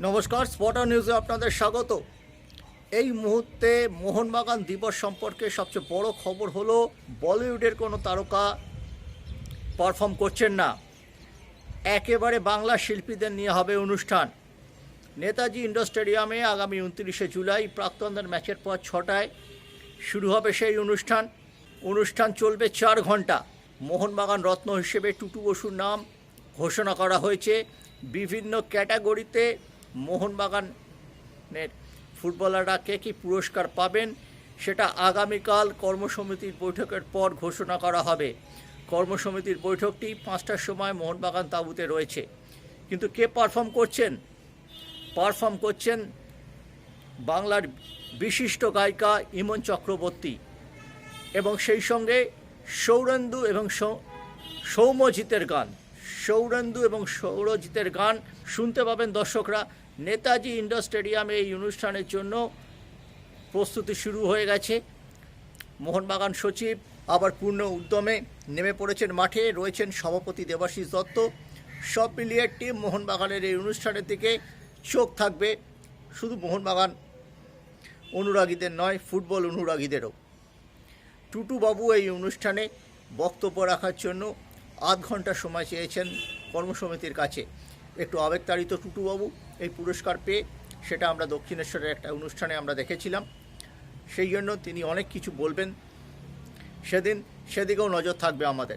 নমস্কার, স্পটার নিউজে আপনাদের স্বাগত। এই মুহূর্তে মোহনবাগান দিবস সম্পর্কে সবচেয়ে বড় খবর হলো বলিউডের কোনো তারকা পারফর্ম করছেন না। একেবারে বাংলা শিল্পীদের নিয়ে হবে অনুষ্ঠান। নেতাজি ইন্ডোর স্টেডিয়ামে আগামী 29শে জুলাই প্রাক্তনদের ম্যাচের পর 6টায় শুরু হবে সেই অনুষ্ঠান চলবে 4 ঘন্টা। মোহনবাগান রত্ন হিসেবে টুটু বসুর নাম ঘোষণা করা হয়েছে। বিভিন্ন ক্যাটাগরিতে মোহনবাগানের ফুটবলাররা কে কী পুরস্কার পাবেন সেটা আগামীকাল কর্মসমিতির বৈঠকের পর ঘোষণা করা হবে। কর্মসমিতির বৈঠকটি 5টার সময় মোহনবাগান তাঁবুতে রয়েছে। কিন্তু কে পারফর্ম করছেন বাংলার বিশিষ্ট গায়িকা ইমন চক্রবর্তী এবং সেই সঙ্গে সৌরেন্দু এবং সৌরজিতের গান শুনতে পাবেন দর্শকরা। নেতাজি ইন্ডোর স্টেডিয়ামে এই অনুষ্ঠানের জন্য প্রস্তুতি শুরু হয়ে গেছে। মোহনবাগান সচিব আবার পূর্ণ উদ্যমে নেমে পড়েছেন মাঠে, রয়েছেন সভাপতি দেবাশিস দত্ত। সব মিলিয়ে টিম মোহনবাগানের এই অনুষ্ঠানের দিকে চোখ থাকবে শুধু মোহনবাগান অনুরাগীদের নয়, ফুটবল অনুরাগীদেরও। টুটুবাবু এই অনুষ্ঠানে বক্তব্য রাখার জন্য আধ ঘন্টা সময় চেয়েছেন কর্মসমিতির কাছে। একটু আবেগতাড়িত টুটুবাবু এই পুরস্কার পেয়ে, সেটা আমরা দক্ষিণেশ্বরের একটা অনুষ্ঠানে আমরা দেখেছিলাম। সেই জন্য তিনি অনেক কিছু বলবেন সেদিকেও নজর থাকবে আমাদের।